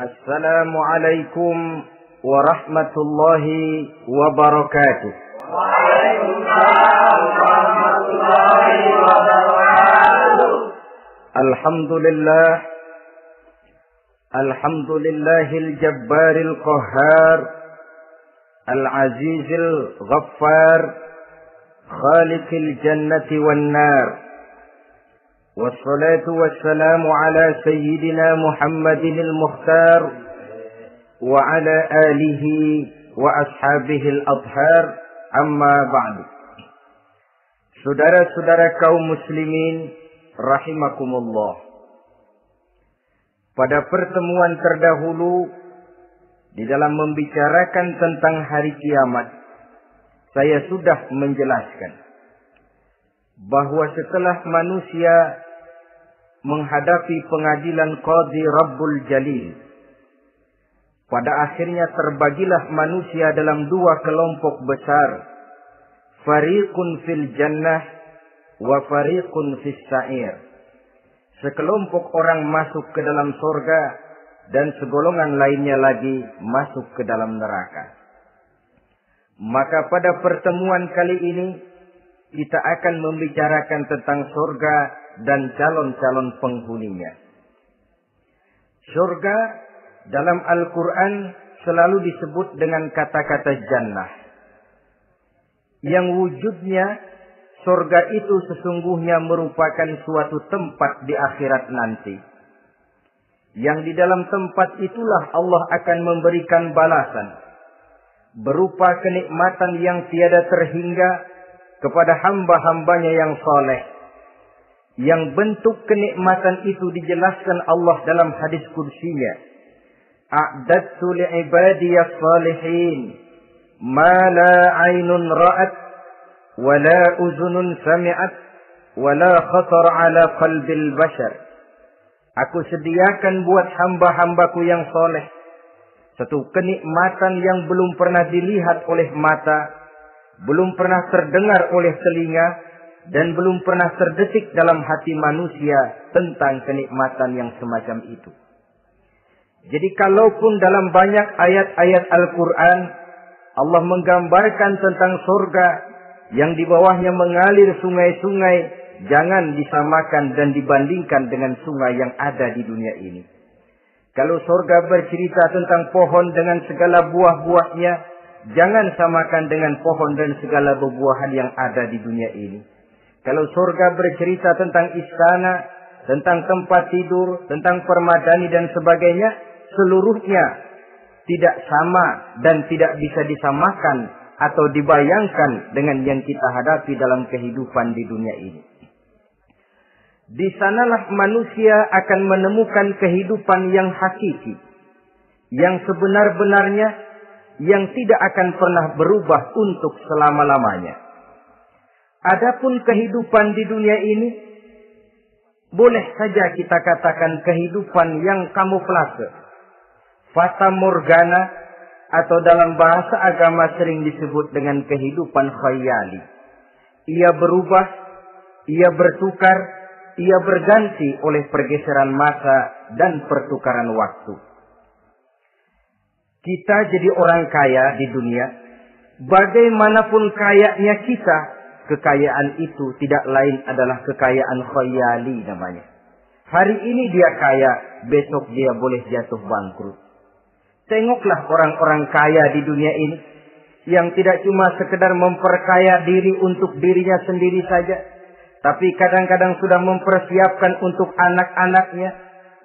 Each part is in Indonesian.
Assalamualaikum warahmatullahi wabarakatuh. Waalaikumsalam warahmatullahi wabarakatuh. Alhamdulillahil jabbaril qahhar, al-azizil ghaffar, khaliqil jannati wan nar. Wassalatu wassalamu ala sayyidina Muhammadinil mukhtar wa ala alihi wa ashabihil adhar, amma ba'du. Saudara-saudara kaum muslimin rahimakumullah. Pada pertemuan terdahulu di dalam membicarakan tentang hari kiamat, saya sudah menjelaskan bahwa setelah manusia menghadapi pengadilan Qadhi Rabbul Jalil, pada akhirnya terbagilah manusia dalam dua kelompok besar. Fariqun fil jannah wa fariqun fis sa'ir. Sekelompok orang masuk ke dalam surga dan segolongan lainnya lagi masuk ke dalam neraka. Maka pada pertemuan kali ini kita akan membicarakan tentang surga dan calon-calon penghuninya. Surga dalam Al-Quran selalu disebut dengan kata-kata jannah, yang wujudnya surga itu sesungguhnya merupakan suatu tempat di akhirat nanti, yang di dalam tempat itulah Allah akan memberikan balasan berupa kenikmatan yang tiada terhingga kepada hamba-hambanya yang saleh, yang bentuk kenikmatan itu dijelaskan Allah dalam hadis qudsinya. A'dadtu li'ibadiyas salihin ma la 'ainun ra'at wa la uzunun sami'at wa la khatar 'ala qalbil bashar. Aku sediakan buat hamba-hambaku yang saleh satu kenikmatan yang belum pernah dilihat oleh mata, belum pernah terdengar oleh telinga, dan belum pernah terdetik dalam hati manusia tentang kenikmatan yang semacam itu. Jadi kalaupun dalam banyak ayat-ayat Al-Quran Allah menggambarkan tentang surga yang di bawahnya mengalir sungai-sungai, jangan disamakan dan dibandingkan dengan sungai yang ada di dunia ini. Kalau surga bercerita tentang pohon dengan segala buah-buahnya, jangan samakan dengan pohon dan segala buah-buahan yang ada di dunia ini. Kalau surga bercerita tentang istana, tentang tempat tidur, tentang permadani dan sebagainya, seluruhnya tidak sama dan tidak bisa disamakan atau dibayangkan dengan yang kita hadapi dalam kehidupan di dunia ini. Di sanalah manusia akan menemukan kehidupan yang hakiki, yang sebenar-benarnya, yang tidak akan pernah berubah untuk selama-lamanya. Adapun kehidupan di dunia ini, boleh saja kita katakan kehidupan yang kamuflase, fata morgana, atau dalam bahasa agama sering disebut dengan kehidupan khayali. Ia berubah, ia bertukar, ia berganti oleh pergeseran masa dan pertukaran waktu. Kita jadi orang kaya di dunia, bagaimanapun kayanya kita, kekayaan itu tidak lain adalah kekayaan khayali namanya. Hari ini dia kaya, besok dia boleh jatuh bangkrut. Tengoklah orang-orang kaya di dunia ini, yang tidak cuma sekedar memperkaya diri untuk dirinya sendiri saja, tapi kadang-kadang sudah mempersiapkan untuk anak-anaknya,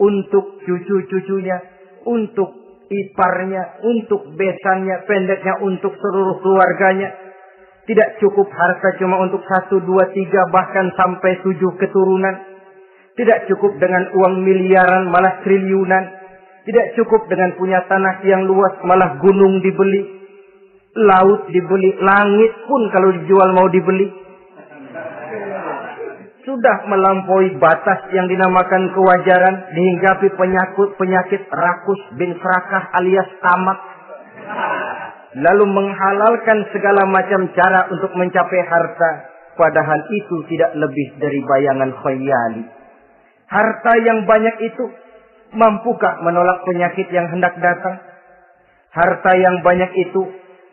untuk cucu-cucunya, untuk iparnya, untuk besannya, pendeknya untuk seluruh keluarganya. Tidak cukup harta cuma untuk 1, 2, 3, bahkan sampai 7 keturunan. Tidak cukup dengan uang miliaran, malah triliunan. Tidak cukup dengan punya tanah yang luas, malah gunung dibeli, laut dibeli, langit pun kalau dijual mau dibeli. Sudah melampaui batas yang dinamakan kewajaran, dihinggapi penyakit rakus bin serakah alias tamak. Lalu menghalalkan segala macam cara untuk mencapai harta, padahal itu tidak lebih dari bayangan khayali. Harta yang banyak itu mampukah menolak penyakit yang hendak datang? Harta yang banyak itu,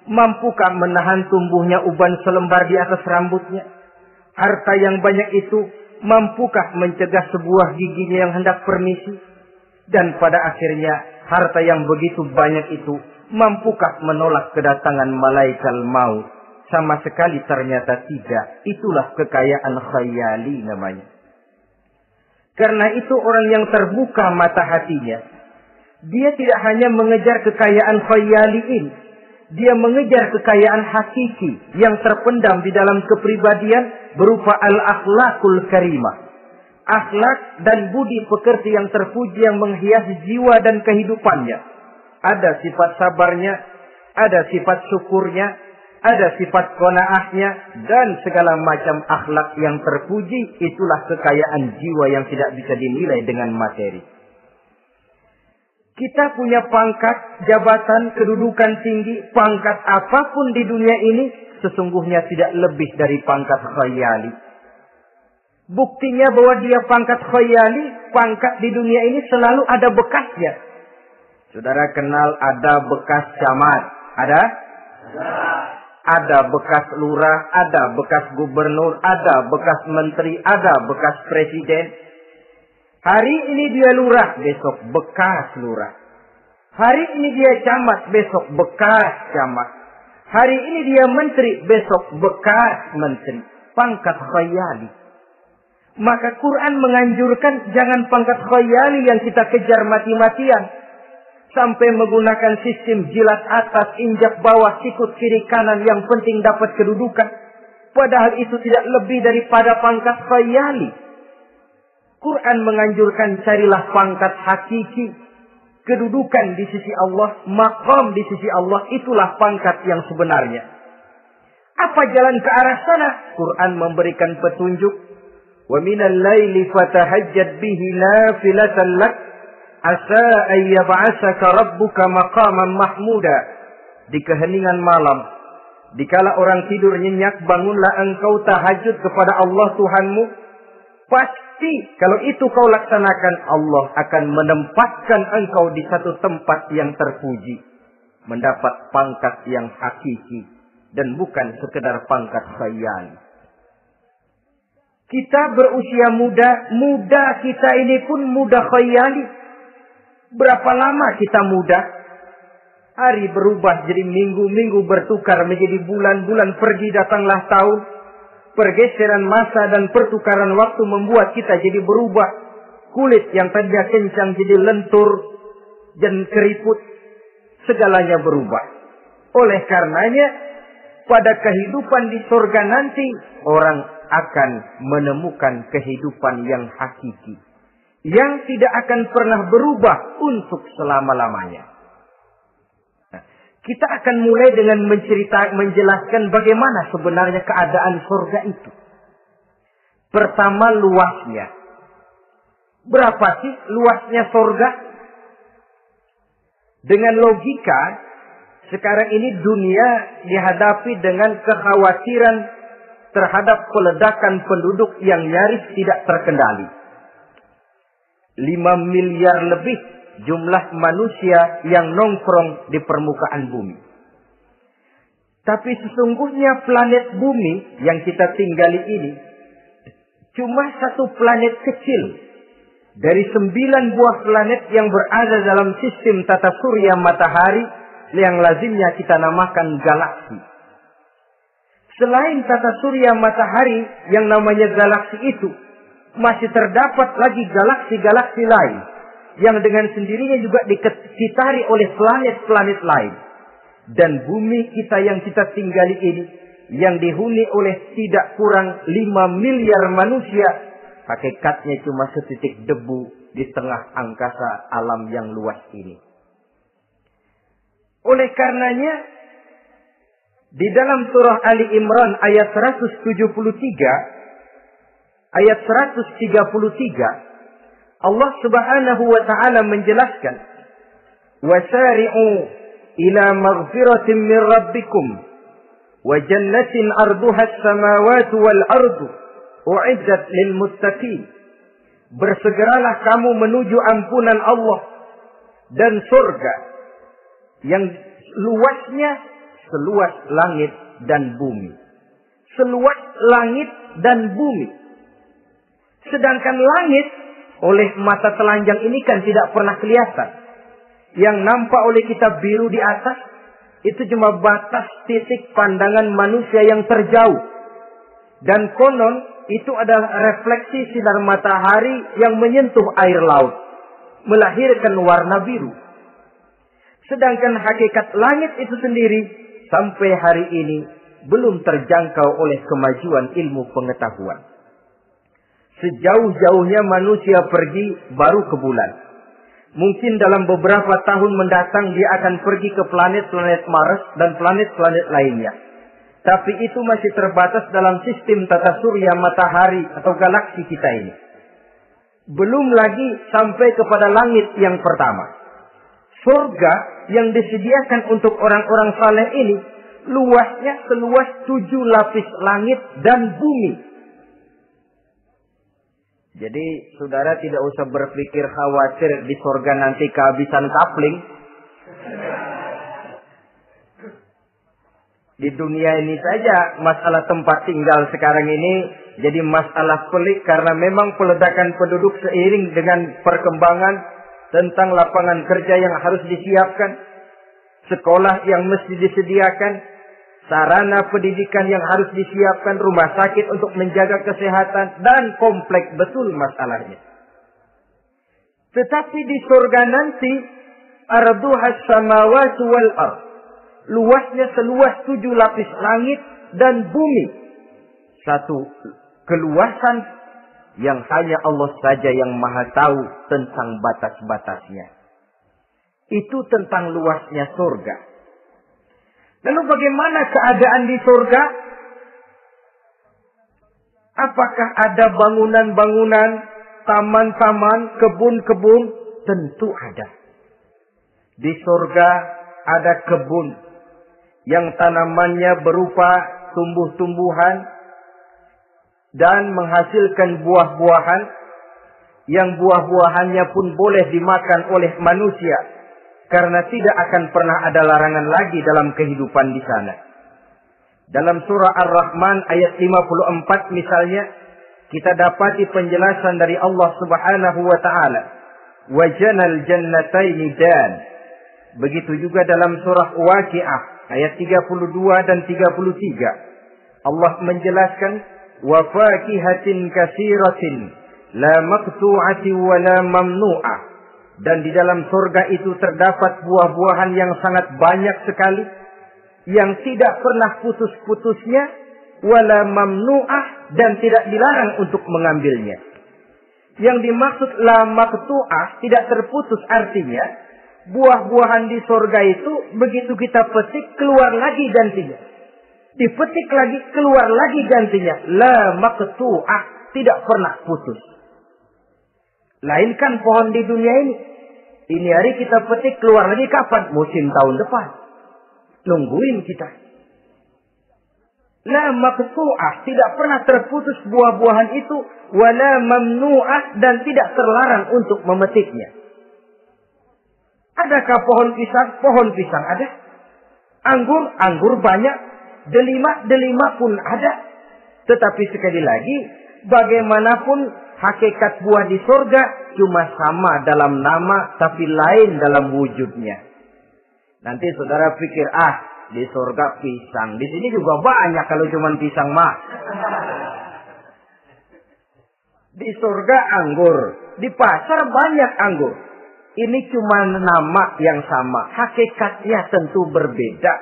mampukah menahan tumbuhnya uban selembar di atas rambutnya? Harta yang banyak itu, mampukah mencegah sebuah giginya yang hendak permisi? Dan pada akhirnya, harta yang begitu banyak itu, mampukah menolak kedatangan malaikat maut? Sama sekali ternyata tidak. Itulah kekayaan khayali namanya. Karena itu orang yang terbuka mata hatinya, dia tidak hanya mengejar kekayaan khayali ini, dia mengejar kekayaan hakiki yang terpendam di dalam kepribadian berupa al-akhlakul karimah. Akhlak dan budi pekerti yang terpuji yang menghiasi jiwa dan kehidupannya. Ada sifat sabarnya, ada sifat syukurnya, ada sifat qanaahnya, dan segala macam akhlak yang terpuji. Itulah kekayaan jiwa yang tidak bisa dinilai dengan materi. Kita punya pangkat, jabatan, kedudukan tinggi, pangkat apapun di dunia ini, sesungguhnya tidak lebih dari pangkat khayali. Buktinya bahwa dia pangkat khayali, pangkat di dunia ini selalu ada bekasnya. Saudara kenal ada bekas camat? Ada? Ada bekas lurah, ada bekas gubernur, ada bekas menteri, ada bekas presiden. Hari ini dia lurah, besok bekas lurah. Hari ini dia camat, besok bekas camat. Hari ini dia menteri, besok bekas menteri. Pangkat khayali. Maka Quran menganjurkan jangan pangkat khayali yang kita kejar mati-matian. Sampai menggunakan sistem jilat atas, injak bawah, sikut kiri kanan yang penting dapat kedudukan. Padahal itu tidak lebih daripada pangkat khayali. Quran menganjurkan carilah pangkat hakiki. Kedudukan di sisi Allah, maqam di sisi Allah, itulah pangkat yang sebenarnya. Apa jalan ke arah sana? Quran memberikan petunjuk. Wa minal laili fatahajjad bihi nafilatan lak. Asa ayyab'asaka rabbuka maqaman mahmuda. Di keheningan malam, dikala orang tidur nyenyak, bangunlah engkau tahajud kepada Allah Tuhanmu. Pasti kalau itu kau laksanakan, Allah akan menempatkan engkau di satu tempat yang terpuji, mendapat pangkat yang hakiki dan bukan sekedar pangkat khayal. Kita berusia muda kita ini pun muda khayali. Berapa lama kita muda? Hari berubah jadi minggu, minggu bertukar menjadi bulan, bulan pergi datanglah tahun. Pergeseran masa dan pertukaran waktu membuat kita jadi berubah. Kulit yang tadinya kencang jadi lentur dan keriput. Segalanya berubah. Oleh karenanya, pada kehidupan di surga nanti, orang akan menemukan kehidupan yang hakiki. Yang tidak akan pernah berubah untuk selama-lamanya. Nah, kita akan mulai dengan menjelaskan bagaimana sebenarnya keadaan surga itu. Pertama, luasnya. Berapa sih luasnya surga? Dengan logika, sekarang ini dunia dihadapi dengan kekhawatiran terhadap peledakan penduduk yang nyaris tidak terkendali. 5 miliar lebih jumlah manusia yang nongkrong di permukaan bumi. Tapi sesungguhnya planet bumi yang kita tinggali ini cuma satu planet kecil dari 9 buah planet yang berada dalam sistem tata surya matahari yang lazimnya kita namakan galaksi. Selain tata surya matahari yang namanya galaksi itu, masih terdapat lagi galaksi-galaksi lain yang dengan sendirinya juga dikitari oleh planet-planet lain. Dan bumi kita yang kita tinggali ini yang dihuni oleh tidak kurang 5 miliar manusia, hakikatnya cuma setitik debu di tengah angkasa alam yang luas ini. Oleh karenanya, di dalam surah Ali Imran ayat 173, ayat 133, Allah Subhanahu wa taala menjelaskan, "Wasari'u ila maghfiratin min rabbikum wa jannatin arduha as-samawati wal ardu u'iddat lil muttaqin." Bersegeralah kamu menuju ampunan Allah dan surga yang luasnya seluas langit dan bumi. Seluas langit dan bumi. Sedangkan langit oleh mata telanjang ini kan tidak pernah kelihatan. Yang nampak oleh kita biru di atas itu cuma batas titik pandangan manusia yang terjauh. Dan konon itu adalah refleksi sinar matahari yang menyentuh air laut, melahirkan warna biru. Sedangkan hakikat langit itu sendiri sampai hari ini belum terjangkau oleh kemajuan ilmu pengetahuan. Sejauh-jauhnya manusia pergi baru ke bulan. Mungkin dalam beberapa tahun mendatang dia akan pergi ke planet-planet Mars dan planet-planet lainnya. Tapi itu masih terbatas dalam sistem tata surya matahari atau galaksi kita ini. Belum lagi sampai kepada langit yang pertama. Surga yang disediakan untuk orang-orang saleh ini luasnya seluas 7 lapis langit dan bumi. Jadi saudara tidak usah berpikir khawatir di surga nanti kehabisan kapling. Di dunia ini saja masalah tempat tinggal sekarang ini jadi masalah pelik karena memang peledakan penduduk seiring dengan perkembangan tentang lapangan kerja yang harus disiapkan, sekolah yang mesti disediakan, sarana pendidikan yang harus disiapkan, rumah sakit untuk menjaga kesehatan, dan kompleks betul masalahnya. Tetapi di surga nanti arduhas samawati wal ardh, luasnya seluas 7 lapis langit dan bumi. Satu keluasan yang hanya Allah saja yang maha tahu tentang batas-batasnya. Itu tentang luasnya surga. Lalu bagaimana keadaan di surga? Apakah ada bangunan-bangunan, taman-taman, kebun-kebun? Tentu ada. Di surga ada kebun yang tanamannya berupa tumbuh-tumbuhan dan menghasilkan buah-buahan yang buah-buahannya pun boleh dimakan oleh manusia karena tidak akan pernah ada larangan lagi dalam kehidupan di sana. Dalam surah Ar-Rahman ayat 54 misalnya kita dapati penjelasan dari Allah Subhanahu wa taala, "Wa janal jannataini dan." Begitu juga dalam surah Waqiah ayat 32 dan 33. Allah menjelaskan wa fakihatin katsiratin la maqtu'ati wa la mamnu'ah. Dan di dalam surga itu terdapat buah-buahan yang sangat banyak sekali yang tidak pernah putus-putusnya wala mamnu'ah dan tidak dilarang untuk mengambilnya. Yang dimaksud la maqtu'ah tidak terputus artinya buah-buahan di surga itu begitu kita petik keluar lagi gantinya. Dipetik lagi keluar lagi gantinya. La maqtu'ah, tidak pernah putus. Lain kan pohon di dunia ini. Ini hari kita petik keluar lagi kapan? Musim tahun depan. Nungguin kita. La maqtu'ah, tidak pernah terputus buah-buahan itu. Wala mamnu'ah, dan tidak terlarang untuk memetiknya. Adakah pohon pisang? Pohon pisang ada. Anggur banyak. Delima pun ada. Tetapi sekali lagi, bagaimanapun hakikat buah di surga cuma sama dalam nama, tapi lain dalam wujudnya. Nanti saudara pikir, di surga pisang. Di sini juga banyak kalau cuma pisang mah. Di surga anggur. Di pasar banyak anggur. Ini cuma nama yang sama. Hakikatnya tentu berbeda.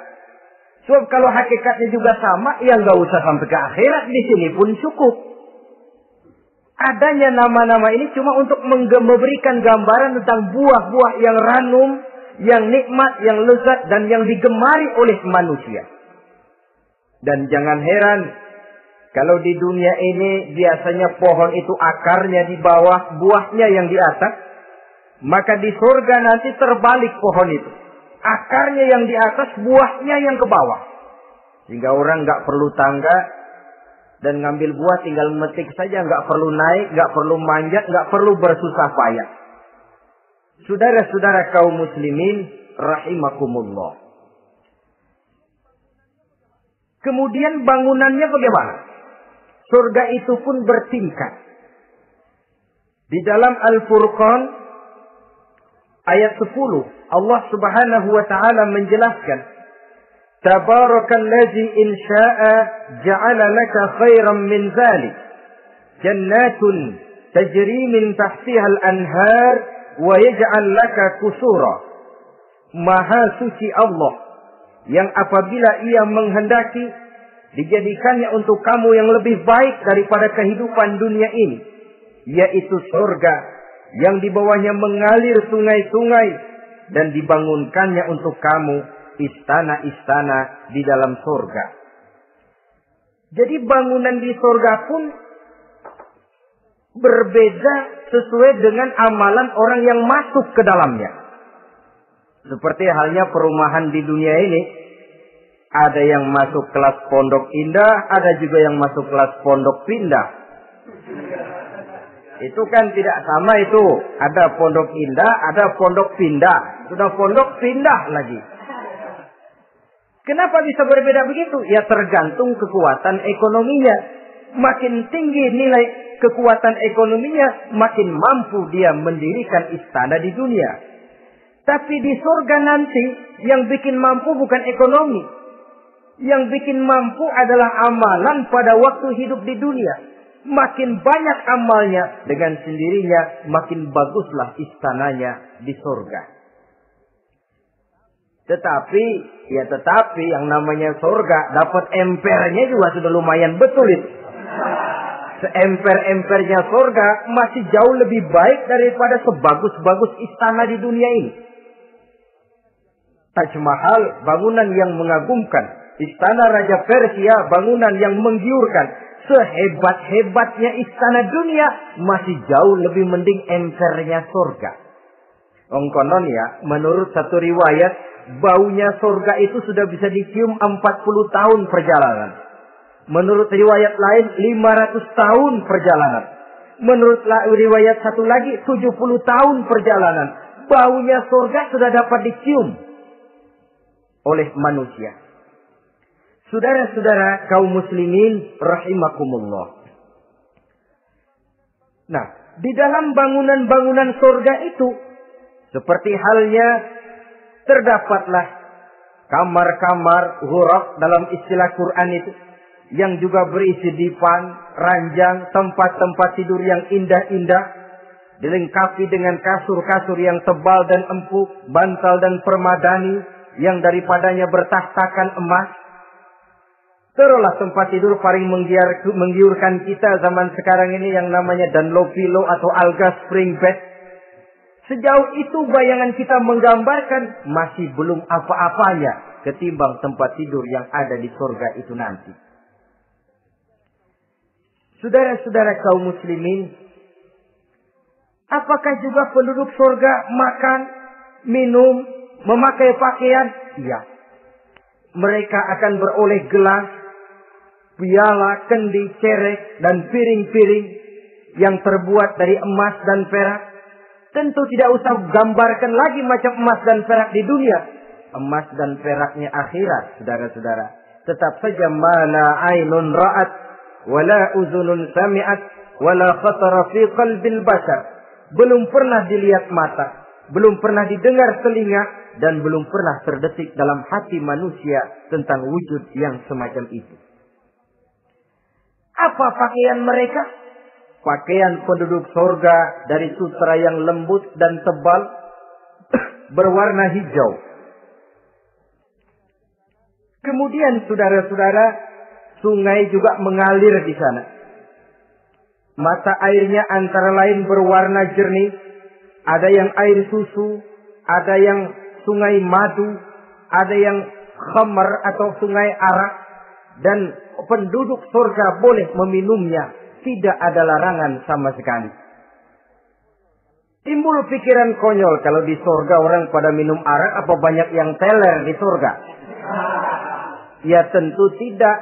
Sebab kalau hakikatnya juga sama, ya nggak usah sampai ke akhirat. Di sini pun cukup. Adanya nama-nama ini cuma untuk memberikan gambaran tentang buah-buah yang ranum, yang nikmat, yang lezat, dan yang digemari oleh manusia. Dan jangan heran, kalau di dunia ini biasanya pohon itu akarnya di bawah, buahnya yang di atas. Maka di surga nanti terbalik pohon itu. Akarnya yang di atas, buahnya yang ke bawah. Sehingga orang nggak perlu tangga, Dan ngambil buah tinggal metik saja, nggak perlu naik, nggak perlu manjat, nggak perlu bersusah payah. Saudara-saudara kaum muslimin rahimakumullah. Kemudian bangunannya bagaimana? Surga itu pun bertingkat. Di dalam Al-Furqan ayat 10 Allah Subhanahu wa taala menjelaskan, Tabarakalladzi in syaa'a ja'ala laka khairan min dzalik jannatun tajri min tahtiha al-anhar wa yaj'al laka qusura. Maha suci Allah yang apabila ia menghendaki dijadikannya untuk kamu yang lebih baik daripada kehidupan dunia ini, yaitu surga yang di bawahnya mengalir sungai-sungai dan dibangunkannya untuk kamu istana-istana di dalam surga. Jadi bangunan di surga pun berbeda sesuai dengan amalan orang yang masuk ke dalamnya. Seperti halnya perumahan di dunia ini, ada yang masuk kelas pondok indah, ada juga yang masuk kelas pondok pindah. Itu kan tidak sama itu. Ada pondok indah, ada pondok pindah. Sudah pondok pindah lagi. Kenapa bisa berbeda begitu? Ya tergantung kekuatan ekonominya. Makin tinggi nilai kekuatan ekonominya, makin mampu dia mendirikan istana di dunia. Tapi di surga nanti yang bikin mampu bukan ekonomi. Yang bikin mampu adalah amalan pada waktu hidup di dunia. Makin banyak amalnya, dengan sendirinya makin baguslah istananya di surga. Tetapi yang namanya surga dapat empernya juga sudah lumayan betul itu. Seemper-empernya surga masih jauh lebih baik daripada sebagus-bagus istana di dunia ini. Taj Mahal, bangunan yang mengagumkan. Istana Raja Persia, bangunan yang menggiurkan. Sehebat-hebatnya istana dunia, masih jauh lebih mending empernya surga. Konon ya, menurut satu riwayat, baunya surga itu sudah bisa dicium 40 tahun perjalanan. Menurut riwayat lain, 500 tahun perjalanan. Menurut riwayat satu lagi, 70 tahun perjalanan. Baunya surga sudah dapat dicium oleh manusia. Saudara-saudara kaum muslimin rahimakumullah. Nah, di dalam bangunan-bangunan surga itu, seperti halnya terdapatlah kamar-kamar ghuraf dalam istilah Quran itu, yang juga berisi divan, ranjang, tempat-tempat tidur yang indah-indah, dilengkapi dengan kasur-kasur yang tebal dan empuk, bantal dan permadani yang daripadanya bertahtakan emas. Terulah tempat tidur paling menggiurkan kita zaman sekarang ini yang namanya Dunlopillow atau Alga Spring Bed. Sejauh itu bayangan kita menggambarkan masih belum apa-apanya ketimbang tempat tidur yang ada di surga itu nanti. Saudara-saudara kaum muslimin, apakah juga penduduk surga makan, minum, memakai pakaian? Iya. Mereka akan beroleh gelas, piala, kendi, cerek, dan piring-piring yang terbuat dari emas dan perak. Tentu tidak usah gambarkan lagi macam emas dan perak di dunia. Emas dan peraknya akhirat, saudara-saudara. Tetap saja mana ainun ra'at, wala uzunun sami'at, wala khatara fi qalbil bashar. Belum pernah dilihat mata, belum pernah didengar telinga, dan belum pernah terdetik dalam hati manusia tentang wujud yang semacam itu. Apa pakaian mereka? Pakaian penduduk surga dari sutra yang lembut dan tebal, berwarna hijau. Kemudian saudara-saudara, sungai juga mengalir di sana. Mata airnya antara lain berwarna jernih. Ada yang air susu, ada yang sungai madu, ada yang khamar atau sungai arak. Dan penduduk surga boleh meminumnya. Tidak ada larangan sama sekali. Timbul pikiran konyol, kalau di surga orang pada minum arak, apa banyak yang teler di surga? Ya tentu tidak.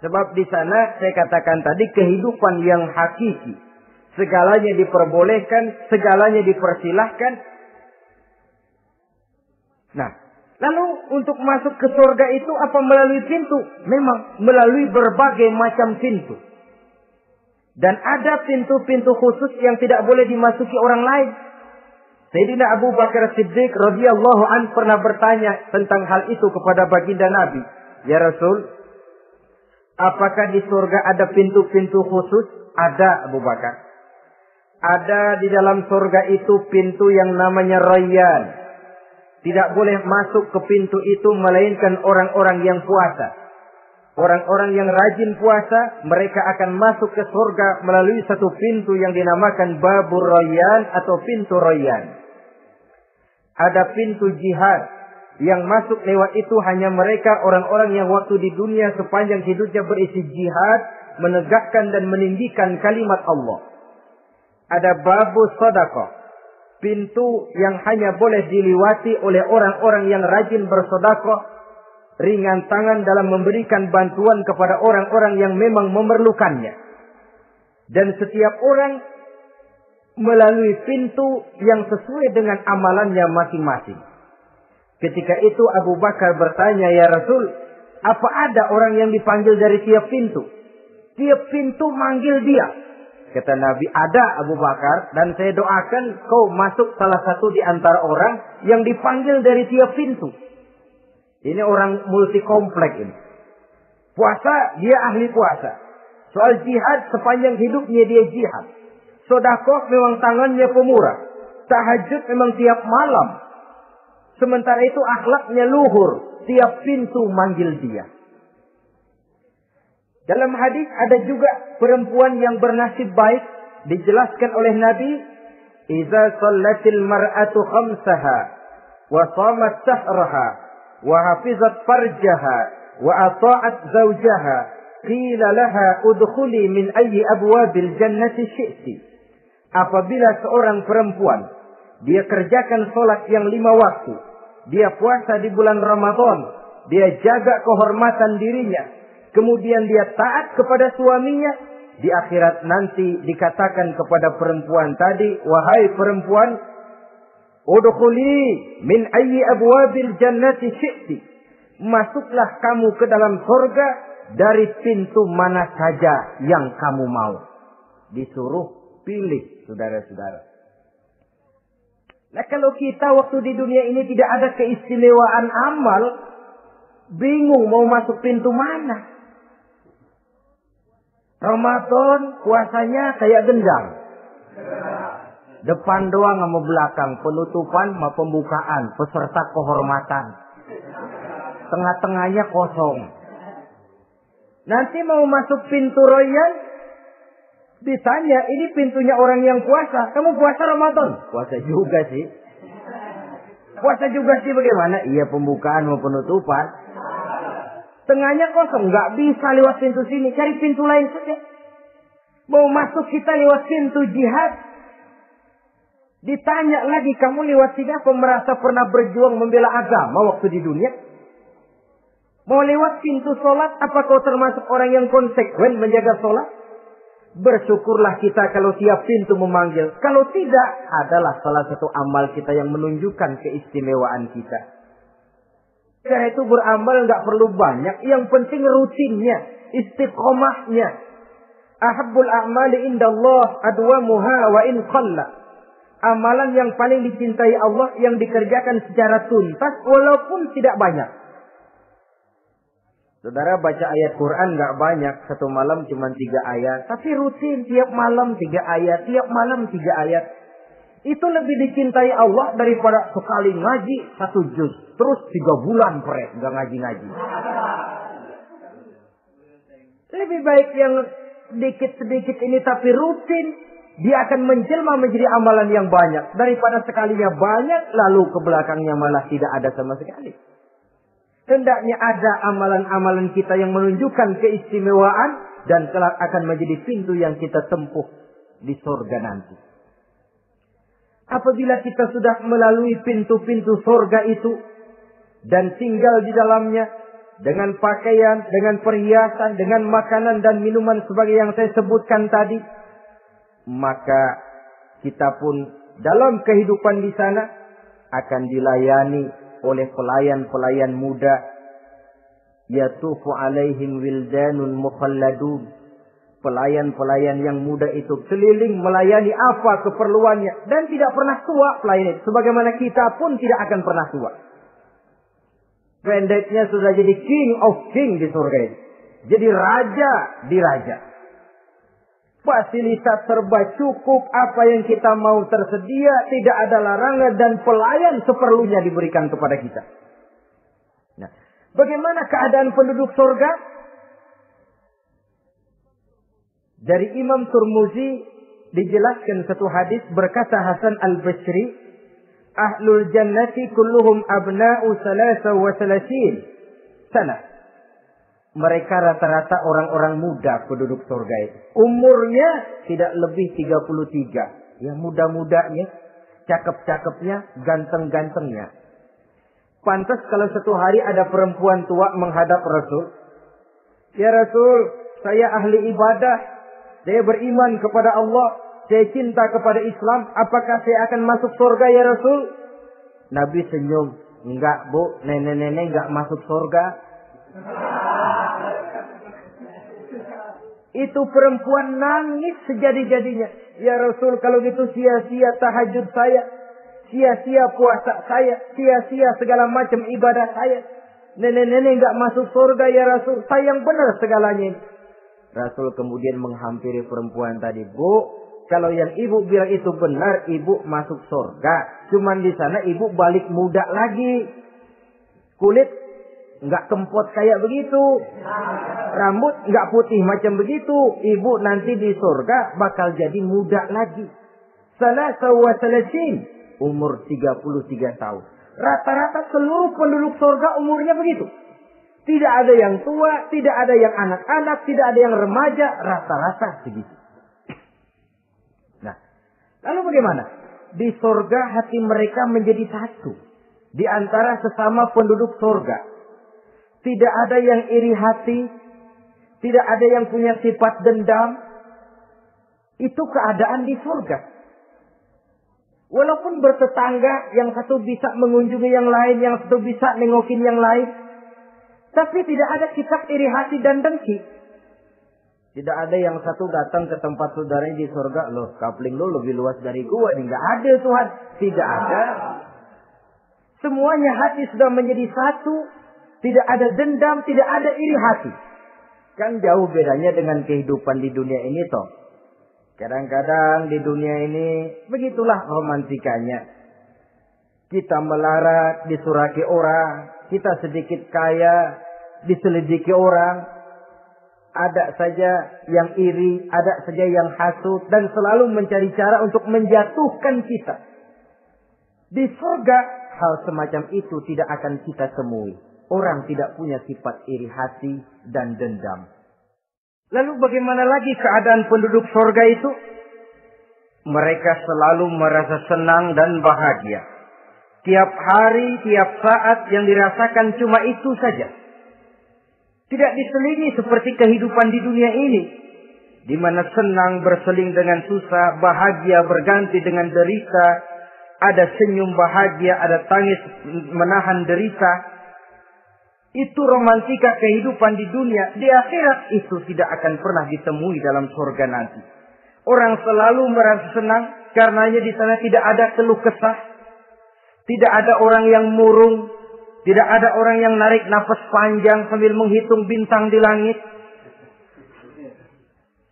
Sebab di sana saya katakan tadi kehidupan yang hakiki. Segalanya diperbolehkan, segalanya dipersilahkan. Nah, lalu untuk masuk ke surga itu apa melalui pintu? Memang melalui berbagai macam pintu. Dan ada pintu-pintu khusus yang tidak boleh dimasuki orang lain. Sayyidina Abu Bakar Siddiq radhiyallahu an pernah bertanya tentang hal itu kepada baginda Nabi. Ya Rasul, apakah di surga ada pintu-pintu khusus? Ada, Abu Bakar. Ada di dalam surga itu pintu yang namanya Rayyan. Tidak boleh masuk ke pintu itu melainkan orang-orang yang puasa. Orang-orang yang rajin puasa, mereka akan masuk ke surga melalui satu pintu yang dinamakan Babur Rayyan atau pintu Rayyan. Ada pintu jihad yang masuk lewat itu hanya mereka orang-orang yang waktu di dunia sepanjang hidupnya berisi jihad, menegakkan dan meninggikan kalimat Allah. Ada Babus Sedekah, pintu yang hanya boleh dilewati oleh orang-orang yang rajin bersedekah, ringan tangan dalam memberikan bantuan kepada orang-orang yang memang memerlukannya. Dan setiap orang melalui pintu yang sesuai dengan amalannya masing-masing. Ketika itu Abu Bakar bertanya, ya Rasul, apa ada orang yang dipanggil dari tiap pintu? Tiap pintu manggil dia. Kata Nabi, ada Abu Bakar, dan saya doakan kau masuk salah satu di antara orang yang dipanggil dari tiap pintu. Ini orang multi komplek ini. Puasa, dia ahli puasa. Soal jihad, sepanjang hidupnya dia jihad. Sedekah memang tangannya pemurah. Tahajud memang tiap malam. Sementara itu akhlaknya luhur. Tiap pintu manggil dia. Dalam hadis ada juga perempuan yang bernasib baik. Dijelaskan oleh Nabi. Iza sallatil mar'atu khamsaha. Wa shamat sahraha. Wa hafizat farjaha. Wa ata'at zawjaha. Qila laha udkhuli min ayyi abwabil jannati syi'ti. Apabila seorang perempuan, dia kerjakan sholat yang 5 waktu, dia puasa di bulan Ramadan, dia jaga kehormatan dirinya, kemudian dia taat kepada suaminya, di akhirat nanti dikatakan kepada perempuan tadi, wahai perempuan, udkhuli min ayyi abwabil jannati syi'ti. Masuklah kamu ke dalam surga dari pintu mana saja yang kamu mau. Disuruh pilih, saudara-saudara. Nah, kalau kita waktu di dunia ini tidak ada keistimewaan amal, bingung mau masuk pintu mana. Ramadan puasanya kayak gendang. Depan doang sama belakang, penutupan sama pembukaan, peserta kehormatan. Tengah-tengahnya kosong. Nanti mau masuk pintu Rayyan, ditanya, ini pintunya orang yang puasa. Kamu puasa Ramadan? Puasa juga sih. Puasa juga sih bagaimana? Iya, pembukaan mau penutupan. Tengahnya kosong. Nggak bisa lewat pintu sini. Cari pintu lain saja. Mau masuk kita lewat pintu jihad. Ditanya lagi, kamu lewat sini apa merasa pernah berjuang membela agama waktu di dunia? Mau lewat pintu sholat, apa kau termasuk orang yang konsekuen menjaga sholat? Bersyukurlah kita kalau tiap pintu memanggil. Kalau tidak, adalah salah satu amal kita yang menunjukkan keistimewaan kita. Karena itu beramal nggak perlu banyak. Yang penting rutinnya, istiqomahnya. Ahabbul a'mali indallah adwamuha wa in qalla. Amalan yang paling dicintai Allah yang dikerjakan secara tuntas walaupun tidak banyak. Saudara baca ayat Quran nggak banyak, satu malam cuma 3 ayat, tapi rutin tiap malam 3 ayat, tiap malam 3 ayat. Itu lebih dicintai Allah daripada sekali ngaji 1 juz, terus 3 bulan pret nggak ngaji-ngaji. Lebih baik yang sedikit-sedikit ini tapi rutin, dia akan menjelma menjadi amalan yang banyak daripada sekalinya banyak lalu ke belakangnya malah tidak ada sama sekali. Hendaknya ada amalan-amalan kita yang menunjukkan keistimewaan dan kelak akan menjadi pintu yang kita tempuh di surga nanti. Apabila kita sudah melalui pintu-pintu surga itu dan tinggal di dalamnya, dengan pakaian, dengan perhiasan, dengan makanan dan minuman sebagai yang saya sebutkan tadi, maka kita pun dalam kehidupan di sana akan dilayani oleh pelayan-pelayan muda. Yatufu alaihim wildanun mukhalladun. Pelayan-pelayan yang muda itu keliling melayani apa keperluannya. Dan tidak pernah tua pelayan itu. Sebagaimana kita pun tidak akan pernah tua. Pendeknya sudah jadi king of king di surga ini. Jadi raja di raja. Fasilitas serba cukup. Apa yang kita mau tersedia. Tidak ada larangan. Dan pelayan seperlunya diberikan kepada kita. Nah, bagaimana keadaan penduduk surga? Dari Imam Turmuzi dijelaskan satu hadis, berkata Hasan al-Basri, ahlul jannati kulluhum abna'u salasa wa salasin sana. Mereka rata-rata orang-orang muda penduduk surga itu. Umurnya tidak lebih 33. Yang muda-mudanya, cakep-cakepnya, ganteng-gantengnya. Pantas kalau satu hari ada perempuan tua menghadap Rasul. Ya Rasul, saya ahli ibadah. Saya beriman kepada Allah. Saya cinta kepada Islam. Apakah saya akan masuk surga ya Rasul? Nabi senyum. Enggak bu, nenek-nenek enggak masuk surga. Itu perempuan nangis sejadi-jadinya. Ya Rasul, kalau gitu sia-sia tahajud saya. Sia-sia puasa saya. Sia-sia segala macam ibadah saya. Nenek-nenek enggak masuk surga ya Rasul. Sayang benar segalanya ini. Rasul kemudian menghampiri perempuan tadi. Bu, kalau yang ibu bilang itu benar, ibu masuk surga. Cuman di sana ibu balik muda lagi. Kulit nggak kempot kayak begitu. Rambut nggak putih macam begitu. Ibu nanti di surga bakal jadi muda lagi. Salasa wa salasin. Umur 33 tahun. Rata-rata seluruh penduduk surga umurnya begitu. Tidak ada yang tua, tidak ada yang anak-anak, tidak ada yang remaja, rata-rata segitu. Nah, lalu bagaimana? Di surga hati mereka menjadi satu. Di antara sesama penduduk surga. Tidak ada yang iri hati, tidak ada yang punya sifat dendam. Itu keadaan di surga. Walaupun bertetangga, yang satu bisa mengunjungi yang lain, yang satu bisa nengokin yang lain. Tapi tidak ada sifat iri hati dan dengki. Tidak ada yang satu datang ke tempat saudaranya di surga. Loh, kapling lu lebih luas dari gua. Ini nggak ada Tuhan. Tidak ada. Semuanya hati sudah menjadi satu. Tidak ada dendam, tidak ada iri hati. Kan jauh bedanya dengan kehidupan di dunia ini toh. Kadang-kadang di dunia ini begitulah romantikanya. Kita melarat, disuraki orang. Kita sedikit kaya, diselidiki orang. Ada saja yang iri, ada saja yang hasut. Dan selalu mencari cara untuk menjatuhkan kita. Di surga, hal semacam itu tidak akan kita temui. Orang tidak punya sifat iri hati dan dendam. Lalu bagaimana lagi keadaan penduduk surga itu? Mereka selalu merasa senang dan bahagia. Tiap hari, tiap saat yang dirasakan cuma itu saja. Tidak diselingi seperti kehidupan di dunia ini. Di mana senang berseling dengan susah, bahagia berganti dengan derita. Ada senyum bahagia, ada tangis menahan derita. Itu romantika kehidupan di dunia. Di akhirat itu tidak akan pernah ditemui dalam surga nanti. Orang selalu merasa senang karenanya di sana tidak ada keluh kesah. Tidak ada orang yang murung. Tidak ada orang yang narik nafas panjang sambil menghitung bintang di langit.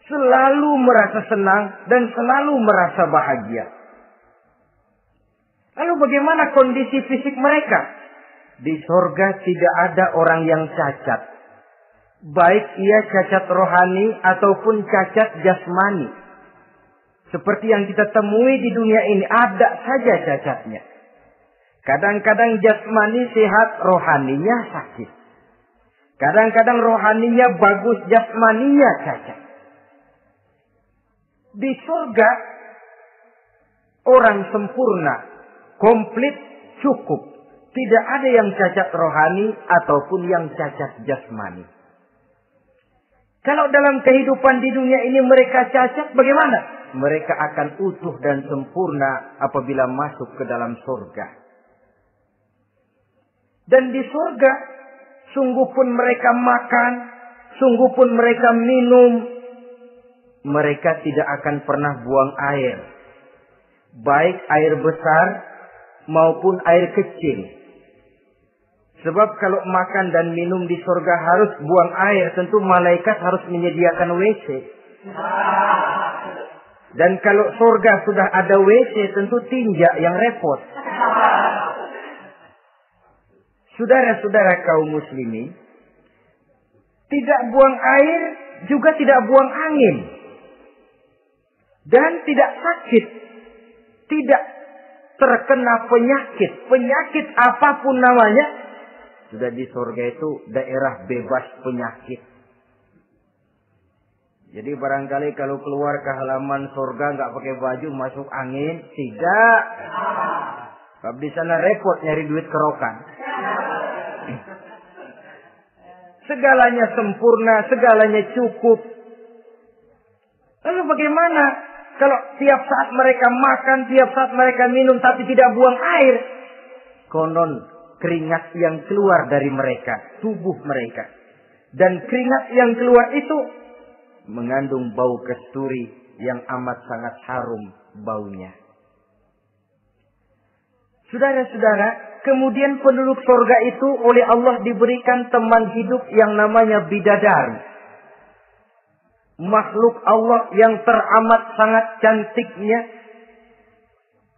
Selalu merasa senang dan selalu merasa bahagia. Lalu bagaimana kondisi fisik mereka? Di surga tidak ada orang yang cacat. Baik ia cacat rohani ataupun cacat jasmani. Seperti yang kita temui di dunia ini, ada saja cacatnya. Kadang-kadang jasmani sehat, rohaninya sakit. Kadang-kadang rohaninya bagus, jasmaninya cacat. Di surga, orang sempurna, komplit, cukup. Tidak ada yang cacat rohani ataupun yang cacat jasmani. Kalau dalam kehidupan di dunia ini mereka cacat, bagaimana? Mereka akan utuh dan sempurna apabila masuk ke dalam surga. Dan di surga, sungguh pun mereka makan, sungguh pun mereka minum, mereka tidak akan pernah buang air. Baik air besar maupun air kecil. Sebab kalau makan dan minum di surga harus buang air, tentu malaikat harus menyediakan WC. Dan kalau surga sudah ada WC, tentu tinja yang repot. Saudara-saudara kaum muslimin, tidak buang air, juga tidak buang angin. Dan tidak sakit. Tidak terkena penyakit. Penyakit apapun namanya, sudah di surga itu daerah bebas penyakit. Jadi barangkali kalau keluar ke halaman surga nggak pakai baju masuk angin, tidak. Sebab di sana repot nyari duit kerokan. Segalanya sempurna, segalanya cukup. Lalu bagaimana kalau tiap saat mereka makan, tiap saat mereka minum tapi tidak buang air? Konon keringat yang keluar dari mereka, tubuh mereka. Dan keringat yang keluar itu mengandung bau kasturi yang amat sangat harum baunya. Saudara-saudara, kemudian penduduk surga itu oleh Allah diberikan teman hidup yang namanya bidadari. Makhluk Allah yang teramat sangat cantiknya,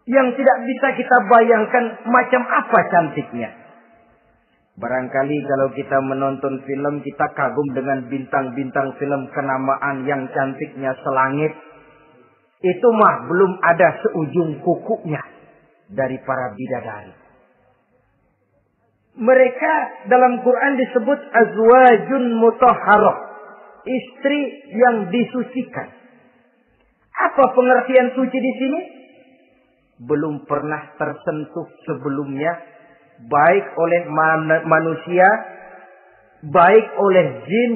yang tidak bisa kita bayangkan macam apa cantiknya. Barangkali kalau kita menonton film, kita kagum dengan bintang-bintang film kenamaan yang cantiknya selangit. Itu mah belum ada seujung kukunya dari para bidadari. Mereka dalam Quran disebut azwajun mutahharah, istri yang disucikan. Apa pengertian suci di sini? Belum pernah tersentuh sebelumnya, baik oleh manusia, baik oleh jin,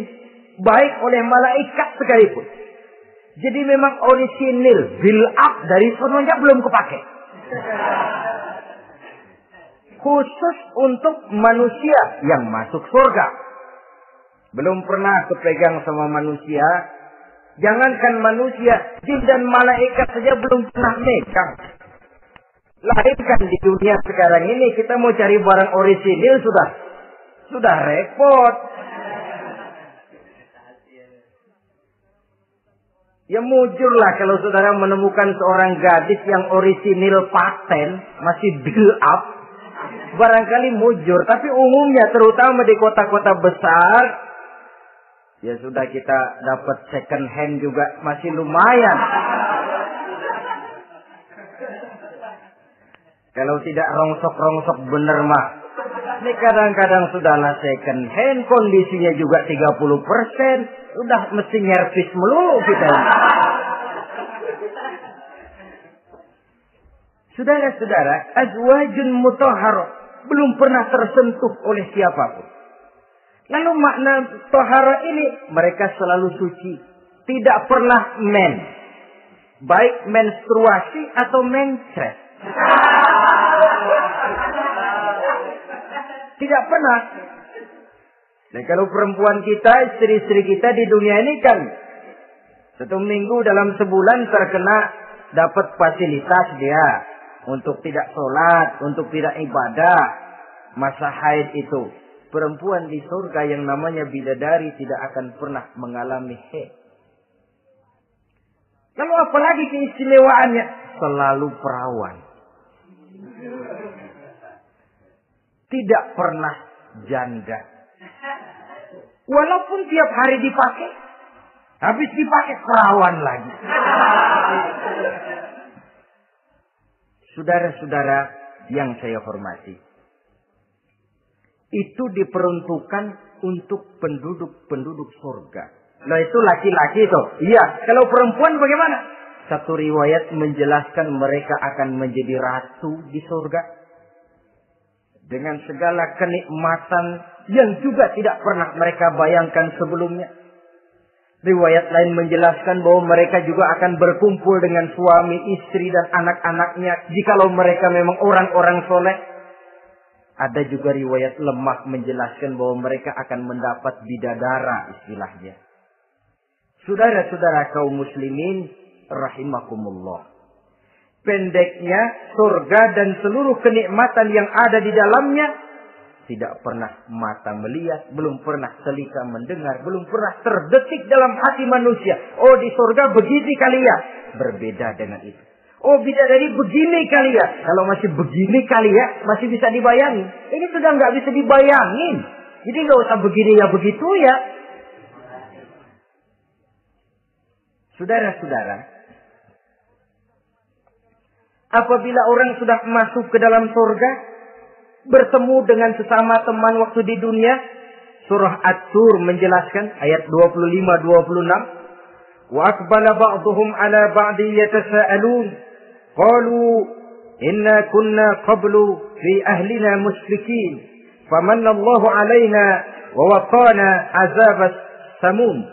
baik oleh malaikat sekalipun. Jadi memang orisinil, build up dari sononya belum kepake. Khusus untuk manusia yang masuk surga. Belum pernah kepegang sama manusia. Jangankan manusia, jin dan malaikat saja belum pernah megang. Lahirkan di dunia sekarang ini kita mau cari barang orisinil sudah repot. Ya mujurlah kalau saudara menemukan seorang gadis yang orisinil paten, masih build up, barangkali mujur. Tapi umumnya terutama di kota-kota besar, ya sudah kita dapat second hand juga masih lumayan. Kalau tidak rongsok-rongsok bener mah. Ini kadang-kadang sudahlah second hand, kondisinya juga 30%. Udah mesti nyervis melulu kita. Saudara-saudara, azwajun mutahharah, belum pernah tersentuh oleh siapapun. Lalu makna tahara ini, mereka selalu suci. Tidak pernah baik menstruasi atau mencret. Tidak pernah. Nah kalau perempuan kita, istri-istri kita di dunia ini kan 1 minggu dalam sebulan terkena dapat fasilitas dia untuk tidak sholat, untuk tidak ibadah, masa haid itu. Perempuan di surga yang namanya bidadari tidak akan pernah mengalami haid. Lalu apalagi keistimewaannya? Selalu perawan. Tidak pernah janda. Walaupun tiap hari dipakai, habis dipakai perawan lagi. Saudara-saudara yang saya hormati, itu diperuntukkan untuk penduduk-penduduk surga. Nah itu laki-laki itu. Iya, kalau perempuan bagaimana? Satu riwayat menjelaskan mereka akan menjadi ratu di surga. dengan segala kenikmatan yang juga tidak pernah mereka bayangkan sebelumnya. Riwayat lain menjelaskan bahwa mereka juga akan berkumpul dengan suami, istri, dan anak-anaknya jikalau mereka memang orang-orang soleh. Ada juga riwayat lemah menjelaskan bahwa mereka akan mendapat bidadara istilahnya. Saudara-saudara kaum muslimin rahimakumullah. Pendeknya surga dan seluruh kenikmatan yang ada di dalamnya tidak pernah mata melihat, belum pernah telinga mendengar, belum pernah terdetik dalam hati manusia. Oh, di surga begini kali ya. Berbeda dengan itu. Oh, bidadari begini kali ya. Kalau masih begini kali ya, masih bisa dibayangin. Ini sudah nggak bisa dibayangin. Jadi nggak usah begini ya begitu ya. Saudara-saudara, apabila orang sudah masuk ke dalam surga, bertemu dengan sesama teman waktu di dunia, surah At-Tur menjelaskan ayat 25-26, wa aqbala ba'dhum 'ala ba'di yatasaalun qalu inna kunna qablu fi ahlina musyrikin famanna Allahu 'alaina wa waqana 'adzabas samum.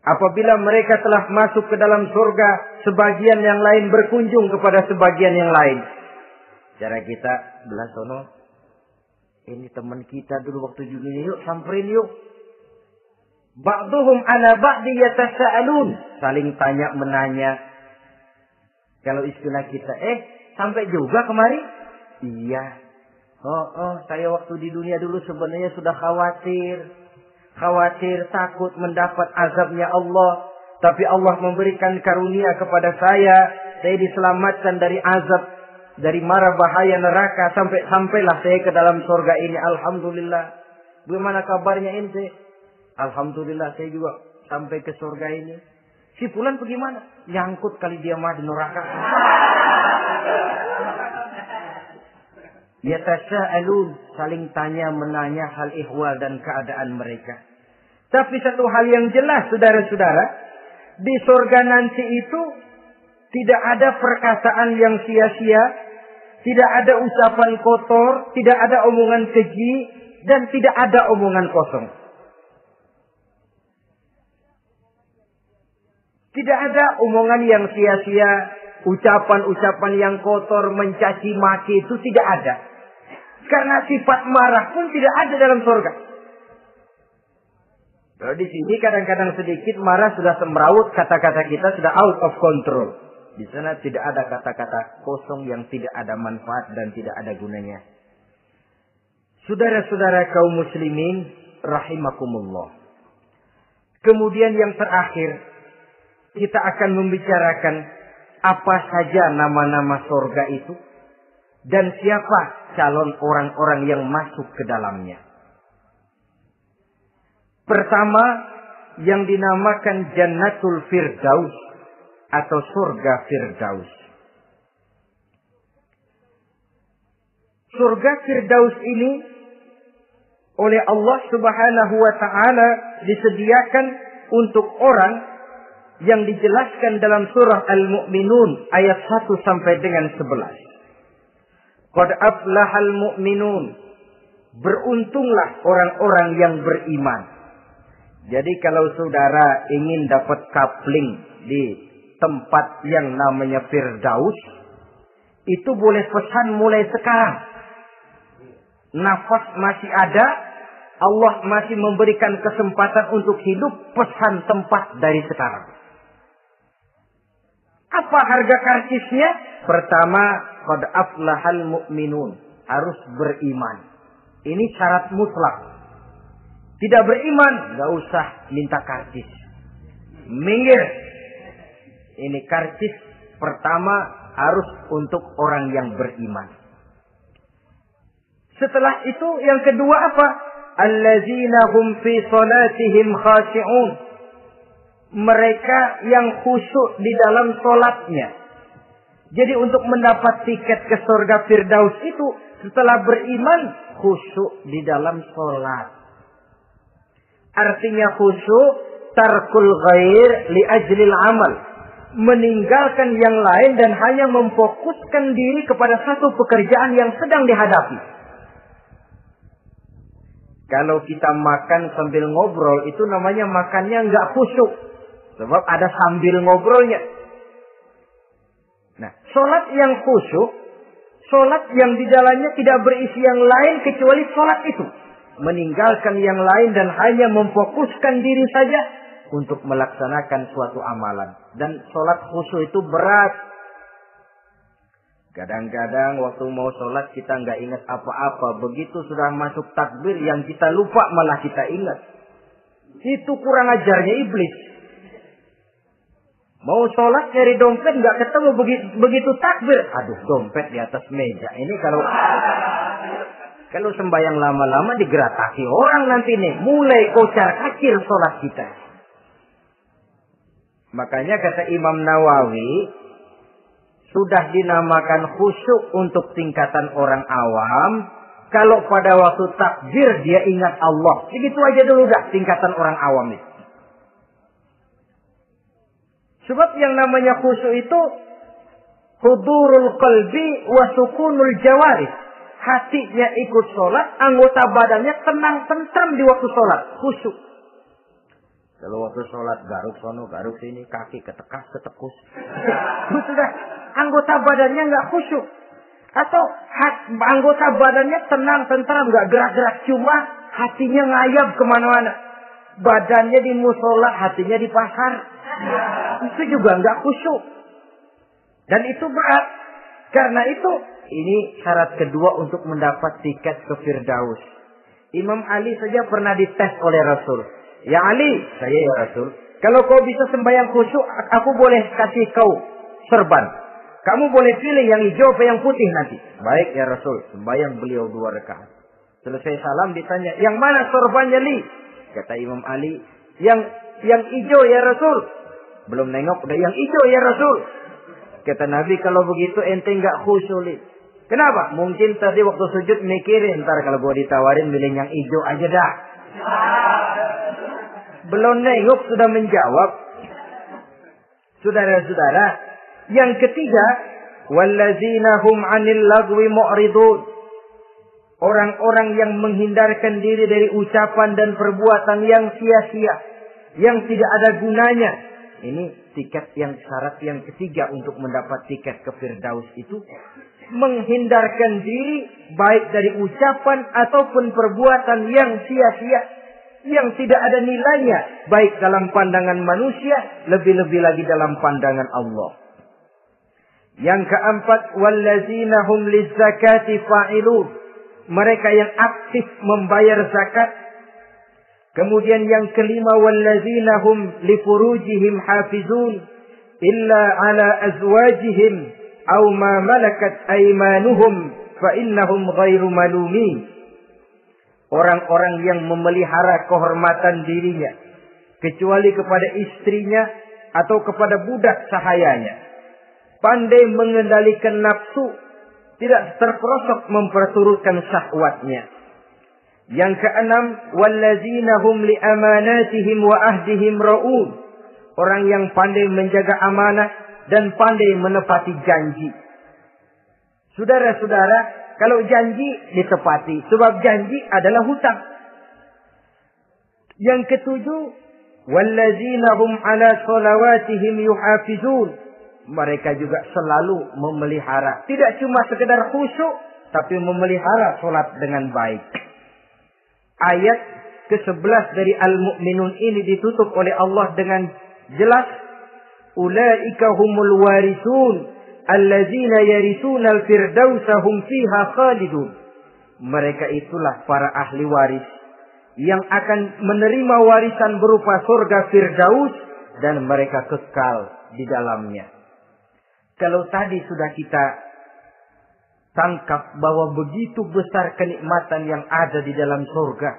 Apabila mereka telah masuk ke dalam surga, sebagian yang lain berkunjung kepada sebagian yang lain. Cara kita belah sono, ini teman kita dulu waktu dunia, yuk samperin yuk. Ba'duhum ala ba'di yatasaalun, saling tanya menanya. Kalau istilah kita, sampai juga kemari? Iya. Saya waktu di dunia dulu sebenarnya sudah khawatir takut mendapat azabnya Allah, tapi Allah memberikan karunia kepada saya diselamatkan dari azab, dari mara bahaya neraka, sampailah saya ke dalam surga ini. Alhamdulillah. Bagaimana kabarnya ini? Alhamdulillah saya juga sampai ke surga ini. Si fulan bagaimana? Nyangkut kali dia mah di neraka. Yatasaalun, saling tanya menanya hal ihwal dan keadaan mereka. Tapi satu hal yang jelas, saudara-saudara, di surga nanti itu tidak ada perkataan yang sia-sia, tidak ada ucapan kotor, tidak ada omongan keji, dan tidak ada omongan kosong. Tidak ada omongan yang sia-sia, ucapan-ucapan yang kotor, mencaci maki, itu tidak ada. Karena sifat marah pun tidak ada dalam surga. Kalau di sini kadang-kadang sedikit marah sudah semrawut, kata-kata kita sudah out of control. Di sana tidak ada kata-kata kosong yang tidak ada manfaat dan tidak ada gunanya. Saudara-saudara kaum muslimin rahimakumullah. Kemudian yang terakhir, kita akan membicarakan apa saja nama-nama surga itu dan siapa calon orang-orang yang masuk ke dalamnya. Pertama, yang dinamakan Jannatul Firdaus atau surga Firdaus. Surga Firdaus ini oleh Allah Subhanahu wa taala disediakan untuk orang yang dijelaskan dalam surah Al-Mu'minun ayat 1 sampai dengan 11. Qad aflahal mu'minun. Beruntunglah orang-orang yang beriman. Jadi kalau saudara ingin dapat kapling di tempat yang namanya Firdaus, itu boleh pesan mulai sekarang. Nafas masih ada, Allah masih memberikan kesempatan untuk hidup, pesan tempat dari sekarang. Apa harga karcisnya? Pertama, qad aflahal mu'minun. Harus beriman. Ini syarat mutlak. Tidak beriman, gak usah minta karcis. Minggir. Ini karcis pertama harus untuk orang yang beriman. Setelah itu yang kedua apa? Allazina hum fi salatihim khashi'un. Mereka yang khusyuk di dalam solatnya. Jadi untuk mendapat tiket ke surga Firdaus itu setelah beriman khusyuk di dalam solat. Artinya khusyuk tarkul ghair li ajlil amal. meninggalkan yang lain dan hanya memfokuskan diri kepada satu pekerjaan yang sedang dihadapi. Kalau kita makan sambil ngobrol, itu namanya makannya nggak khusyuk. Sebab ada sambil ngobrolnya. Nah, sholat yang khusyuk, sholat yang di dalamnya tidak berisi yang lain kecuali sholat itu. Meninggalkan yang lain dan hanya memfokuskan diri saja untuk melaksanakan suatu amalan. Dan sholat khusyuk itu berat. Kadang-kadang waktu mau sholat kita nggak ingat apa-apa. Begitu sudah masuk takbir yang kita lupa malah kita ingat. Itu kurang ajarnya iblis. Mau sholat nyari dompet nggak ketemu, begitu takbir. Aduh, dompet di atas meja. Ini kalau sembahyang lama-lama digerataki orang nanti nih. Mulai kocar-kacir sholat kita. Makanya kata Imam Nawawi, sudah dinamakan khusyuk untuk tingkatan orang awam. Kalau pada waktu takbir dia ingat Allah. Begitu aja dulu dah tingkatan orang awam itu. Sebab yang namanya khusyuk itu hudurul qalbi wa sukunul jawarih. Hatinya ikut sholat, anggota badannya tenang tentram di waktu sholat. Khusyuk. Kalau waktu sholat garuk sono, garuk sini, kaki ketekas, ketekus. Sudah, anggota badannya nggak khusyuk. Atau anggota badannya tenang tentram, nggak gerak-gerak, cuma hatinya ngayap kemana-mana. Badannya di musola, hatinya di pasar. Itu juga nggak khusyuk. Dan itu berat. Karena itu, ini syarat kedua untuk mendapat tiket ke Firdaus. Imam Ali saja pernah dites oleh Rasul. Ya Ali, saya ya Rasul. Kalau kau bisa sembahyang khusyuk, aku boleh kasih kau serban. Kamu boleh pilih yang hijau atau yang putih nanti. Baik ya Rasul, sembahyang beliau 2 rakaat. Selesai salam ditanya, yang mana sorbannya Li? Kata Imam Ali, yang hijau ya Rasul. Belum nengok, udah yang hijau ya Rasul. Kata Nabi, kalau begitu ente nggak khusyuk Li. Kenapa? Mungkin tadi waktu sujud mikirin, ntar kalau gua ditawarin milih yang hijau aja dah. Belum nengok sudah menjawab. Saudara-saudara, yang ketiga, wallazina hum 'anil lagwi mu'ridun. Orang-orang yang menghindarkan diri dari ucapan dan perbuatan yang sia-sia, yang tidak ada gunanya. Ini tiket yang syarat yang ketiga untuk mendapat tiket ke Firdaus itu menghindarkan diri baik dari ucapan ataupun perbuatan yang sia-sia, yang tidak ada nilainya baik dalam pandangan manusia, lebih-lebih lagi dalam pandangan Allah. Yang keempat, wallazina hum lizzakati fa'ilun. Mereka yang aktif membayar zakat. Kemudian yang kelima, wallazina hum li furujihim hafizun illa ala azwajihim aw ma malakat aymanuhum fa innahum ghairu malumin. Orang-orang yang memelihara kehormatan dirinya kecuali kepada istrinya atau kepada budak sahayanya. Pandai mengendalikan nafsu, tidak terperosok memperturutkan syahwatnya. Yang keenam, wallazina hum li amanatihim wa ahdihim ra'un. Orang yang pandai menjaga amanah dan pandai menepati janji. Saudara-saudara, kalau janji ditepati, sebab janji adalah hutang. Yang ketujuh, wallazina hum ala salawatihim yuhafizun. Mereka juga selalu memelihara. Tidak cuma sekedar khusyuk, tapi memelihara solat dengan baik. Ayat ke-11 dari Al-Mu'minun ini ditutup oleh Allah dengan jelas. Ulaika humul warisun allazina yarisuna al-firdausa hum fiha khalidun. Mereka itulah para ahli waris yang akan menerima warisan berupa surga Firdaus dan mereka kekal di dalamnya. Kalau tadi sudah kita tangkap bahwa begitu besar kenikmatan yang ada di dalam surga,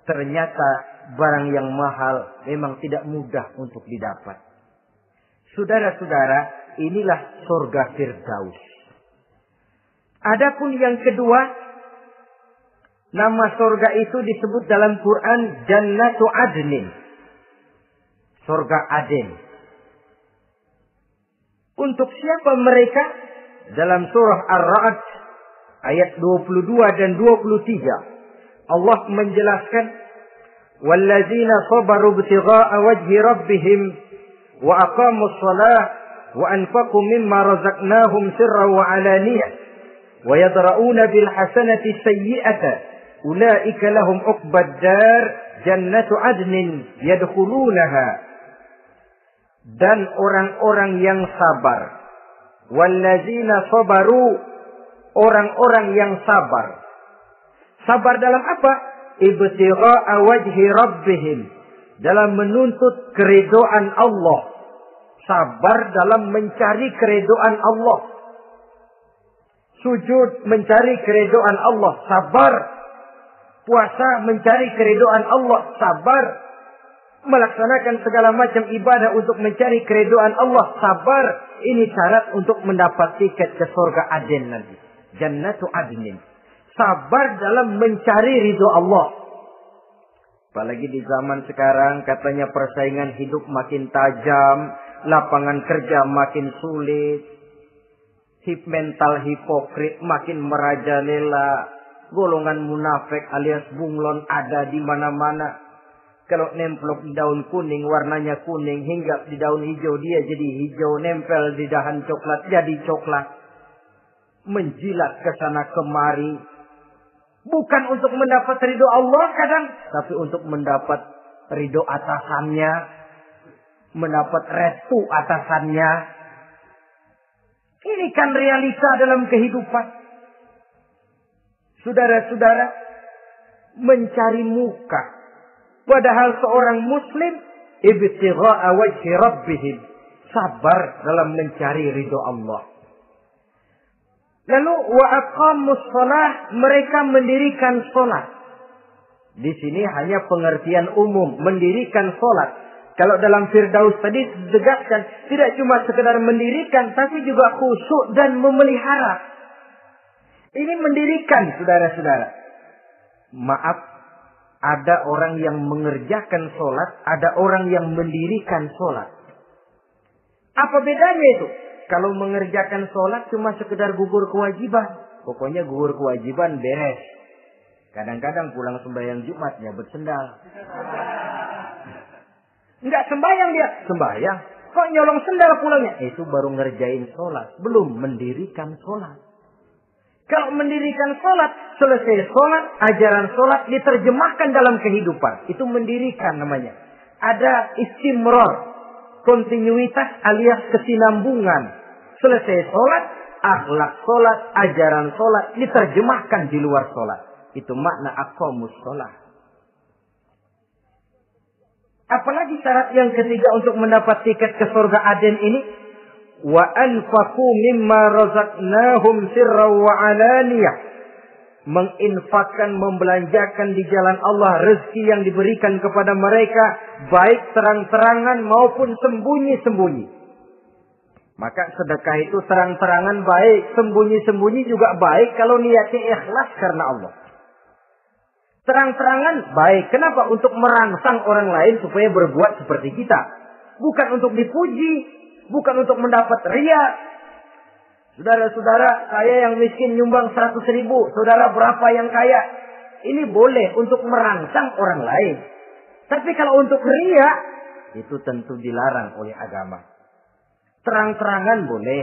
ternyata barang yang mahal memang tidak mudah untuk didapat. Saudara-saudara, inilah surga Firdaus. Adapun yang kedua, nama surga itu disebut dalam Quran Jannatu Adnin. Surga Aden. Untuk siapa mereka? Dalam surah Ar-Ra'd ayat 22 dan 23 Allah menjelaskan, "Wallazina sabaru ibtigha'a wajhi rabbihim wa aqamus shalah wa anfaqu mimma razaqnahum sirran wa 'alaniyah wa yadra'una bil hasanati sayyi'ata ulaika lahum 'uqbad dar jannatu 'adnin yadkhulunaha." Dan orang-orang yang sabar. Wallazina sabaru, orang-orang yang sabar. Sabar dalam apa? Ibtigha'a wajhi rabbihim, dalam menuntut keridhaan Allah. Sabar dalam mencari keridhaan Allah. Sujud mencari keridhaan Allah, sabar. Puasa mencari keridhaan Allah, sabar. Melaksanakan segala macam ibadah untuk mencari keridhaan Allah, sabar. Ini syarat untuk mendapat tiket ke surga Aden nanti. Jannatu Adnin. Sabar dalam mencari ridho Allah. Apalagi di zaman sekarang katanya persaingan hidup makin tajam, lapangan kerja makin sulit, mental hipokrit makin merajalela, golongan munafik alias bunglon ada di mana-mana. Kalau nemplok di daun kuning, warnanya kuning. Hinggap di daun hijau, dia jadi hijau. Nempel di dahan coklat, jadi coklat. Menjilat ke sana kemari. Bukan untuk mendapat ridho Allah kadang, tapi untuk mendapat ridho atasannya. Mendapat restu atasannya. Ini kan realita dalam kehidupan. Saudara-saudara, mencari muka. Padahal seorang muslim ibtigha'a wajhi rabbihim, sabar dalam mencari ridho Allah. Lalu wa aqamus shalah, mereka mendirikan salat. Di sini hanya pengertian umum, mendirikan salat. Kalau dalam Firdaus tadi ditegaskan, tidak cuma sekedar mendirikan, tapi juga khusyuk dan memelihara. Ini mendirikan, saudara-saudara. Maaf, ada orang yang mengerjakan sholat, ada orang yang mendirikan sholat. Apa bedanya itu? Kalau mengerjakan sholat cuma sekedar gugur kewajiban. Pokoknya gugur kewajiban beres. Kadang-kadang pulang sembahyang Jumat nyabet sendal. Enggak sembahyang dia. Sembahyang. Kok nyolong sendal pulangnya? Itu baru ngerjain sholat. Belum mendirikan sholat. Kalau mendirikan sholat, selesai sholat, ajaran sholat diterjemahkan dalam kehidupan. Itu mendirikan namanya. Ada istimror, kontinuitas alias kesinambungan. Selesai sholat, akhlak sholat, ajaran sholat diterjemahkan di luar sholat. Itu makna aqamus sholat. Apalagi syarat yang ketiga untuk mendapat tiket ke surga Aden ini? Wa anfaqu mimma razaqnahum sirran wa 'alaniyah. Menginfakkan, membelanjakan di jalan Allah rezeki yang diberikan kepada mereka, baik terang-terangan maupun sembunyi-sembunyi. Maka sedekah itu terang-terangan baik, sembunyi-sembunyi juga baik kalau niatnya ikhlas karena Allah. Terang-terangan baik. Kenapa? Untuk merangsang orang lain supaya berbuat seperti kita. Bukan untuk dipuji. Bukan untuk mendapat ria. Saudara-saudara, saya yang miskin nyumbang 100.000. Saudara berapa yang kaya? Ini boleh untuk merangsang orang lain. Tapi kalau untuk ria, itu tentu dilarang oleh agama. Terang-terangan boleh.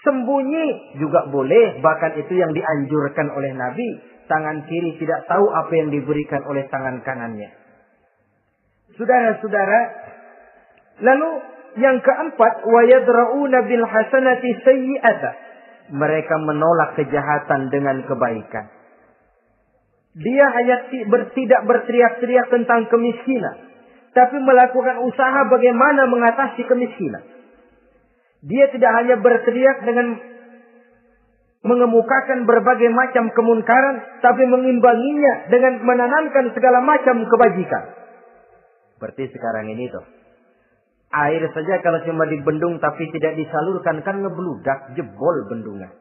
Sembunyi juga boleh. Bahkan itu yang dianjurkan oleh Nabi. Tangan kiri tidak tahu apa yang diberikan oleh tangan kanannya. Saudara-saudara, lalu yang keempat, wa yadra'una bil hasanati sayyi'ata. Mereka menolak kejahatan dengan kebaikan. Dia hanya tidak berteriak-teriak tentang kemiskinan, tapi melakukan usaha bagaimana mengatasi kemiskinan. Dia tidak hanya berteriak dengan mengemukakan berbagai macam kemunkaran, tapi mengimbanginya dengan menanamkan segala macam kebajikan. Seperti sekarang ini tuh. Air saja kalau cuma dibendung tapi tidak disalurkan kan ngebludak, jebol bendungan.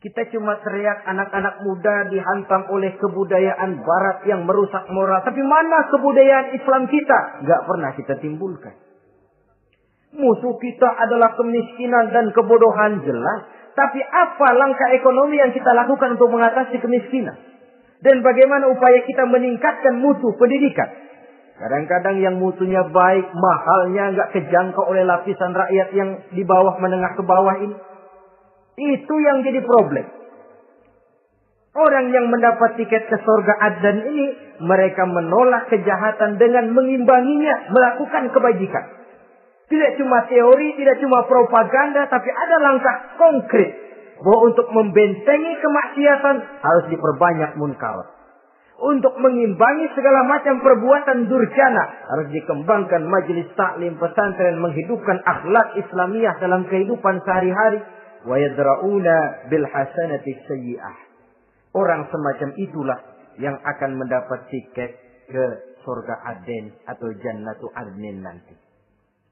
Kita cuma teriak anak-anak muda dihantam oleh kebudayaan barat yang merusak moral. Tapi mana kebudayaan Islam kita? Gak pernah kita timbulkan. Musuh kita adalah kemiskinan dan kebodohan, jelas. Tapi apa langkah ekonomi yang kita lakukan untuk mengatasi kemiskinan? Dan bagaimana upaya kita meningkatkan mutu pendidikan? Kadang-kadang yang mutunya baik, mahalnya nggak kejangkau oleh lapisan rakyat yang di bawah, menengah ke bawah ini. Itu yang jadi problem. Orang yang mendapat tiket ke surga Adnan ini, mereka menolak kejahatan dengan mengimbanginya, melakukan kebajikan. Tidak cuma teori, tidak cuma propaganda, tapi ada langkah konkret bahwa untuk membentengi kemaksiatan harus diperbanyak munkar. Untuk mengimbangi segala macam perbuatan durjana harus dikembangkan majelis taklim pesantren, menghidupkan akhlak Islamiyah dalam kehidupan sehari-hari. Wa yadra'una bil hasanati sayyi'ah. Orang semacam itulah yang akan mendapat tiket ke surga Aden atau Jannatu Adnin nanti.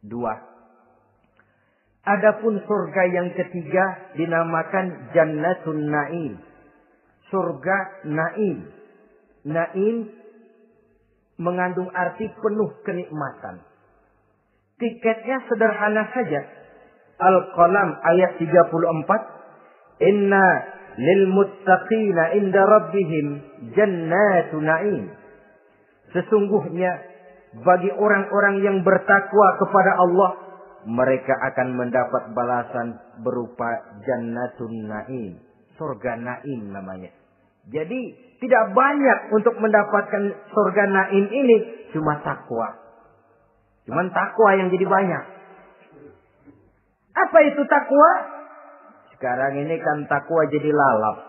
2. Adapun surga yang ketiga dinamakan Jannatun Naim. Surga Naim. Naim mengandung arti penuh kenikmatan. Tiketnya sederhana saja. Al-Qalam ayat 34. Inna lil muttaqina inda rabbihim jannatu na'im. Sesungguhnya bagi orang-orang yang bertakwa kepada Allah, mereka akan mendapat balasan berupa jannatun na'im. Surga Naim namanya. Jadi tidak banyak untuk mendapatkan surga Naim ini, cuma takwa. Cuman takwa yang jadi banyak. Apa itu takwa? Sekarang ini kan takwa jadi lalap.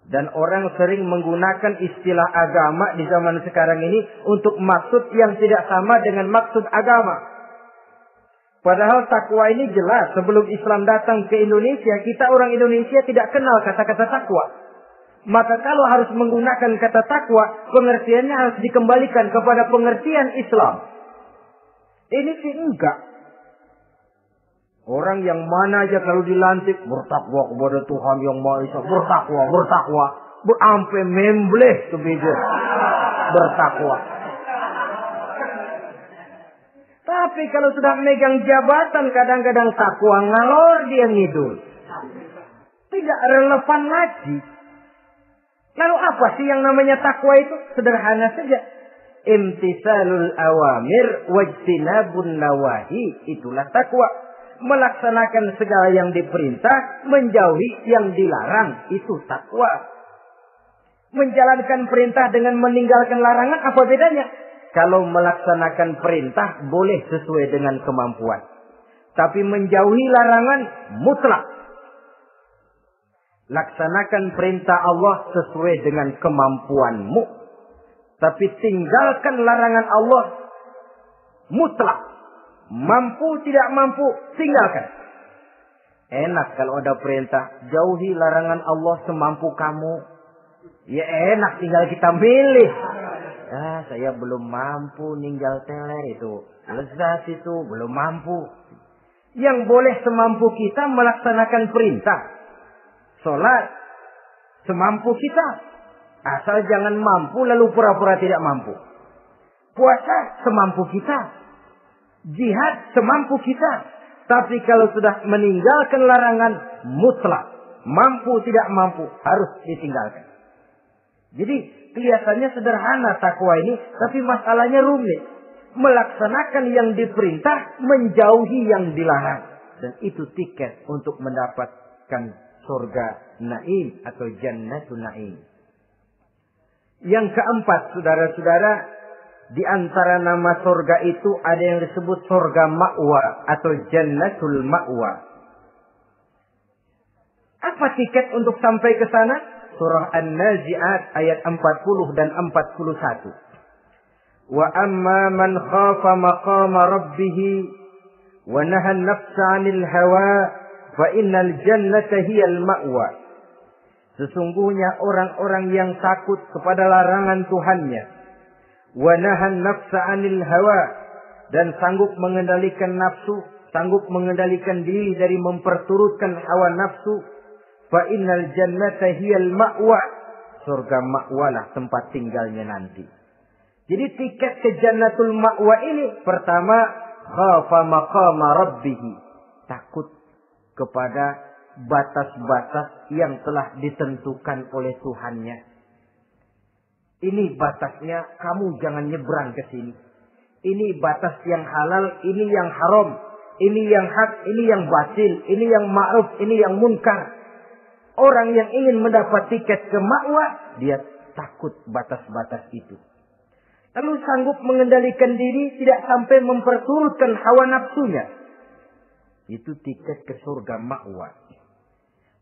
Dan orang sering menggunakan istilah agama di zaman sekarang ini untuk maksud yang tidak sama dengan maksud agama. Padahal takwa ini jelas. Sebelum Islam datang ke Indonesia, kita orang Indonesia tidak kenal kata-kata takwa. Maka kalau harus menggunakan kata takwa, pengertiannya harus dikembalikan kepada pengertian Islam. Ini sih enggak. Orang yang mana aja kalau dilantik bertakwa kepada Tuhan yang Maha Esa, bertakwa, sampai membleh tuh beda. Bertakwa. Tapi kalau sudah megang jabatan, kadang-kadang takwa ngalor dia ngidul. Tidak relevan lagi. Lalu apa sih yang namanya takwa itu? Sederhana saja. Imtisalul awamir wajtinabun nawahi. Itulah takwa. Melaksanakan segala yang diperintah, menjauhi yang dilarang, itu takwa. Menjalankan perintah dengan meninggalkan larangan, apa bedanya? Kalau melaksanakan perintah boleh sesuai dengan kemampuan, tapi menjauhi larangan mutlak. Laksanakan perintah Allah sesuai dengan kemampuanmu, tapi tinggalkan larangan Allah mutlak. Mampu tidak mampu, tinggalkan. Enak kalau ada perintah, jauhi larangan Allah semampu kamu. Ya enak, tinggal kita milih. Saya belum mampu ninggal teler itu. Lezat itu, belum mampu. Yang boleh semampu kita melaksanakan perintah. Sholat semampu kita. Asal jangan mampu lalu pura-pura tidak mampu. Puasa semampu kita. Jihad semampu kita. Tapi kalau sudah meninggalkan larangan mutlak, mampu tidak mampu, harus ditinggalkan. Jadi kelihatannya sederhana takwa ini, tapi masalahnya rumit. Melaksanakan yang diperintah, menjauhi yang dilarang. Dan itu tiket untuk mendapatkan surga Naim atau Jannatun Naim. Yang keempat, saudara-saudara, di antara nama surga itu ada yang disebut surga ma'wa atau Jannatul Ma'wa. Apa tiket untuk sampai ke sana? Surah An-Nazi'at ayat 40 dan 41. Wa amma man khafa maqama rabbih wa naha an-nafsa 'anil hawa fa innal jannata hiyal ma'wa. Sesungguhnya orang-orang yang takut kepada larangan Tuhannya, wa nahan nafsa 'anil hawa, dan sanggup mengendalikan nafsu, sanggup mengendalikan diri dari memperturutkan hawa nafsu, fa innal jannata hiyal ma'wa, surga ma'walah tempat tinggalnya nanti. Jadi tiket ke Jannatul Ma'wa ini, pertama khafa maqama rabbih, takut kepada batas-batas yang telah ditentukan oleh Tuhannya. Ini batasnya, kamu jangan nyebrang ke sini. Ini batas yang halal, ini yang haram, ini yang hak, ini yang batil, ini yang ma'ruf, ini yang munkar. Orang yang ingin mendapat tiket ke ma'wa, dia takut batas-batas itu. Lalu sanggup mengendalikan diri, tidak sampai memperturutkan hawa nafsunya. Itu tiket ke surga ma'wa.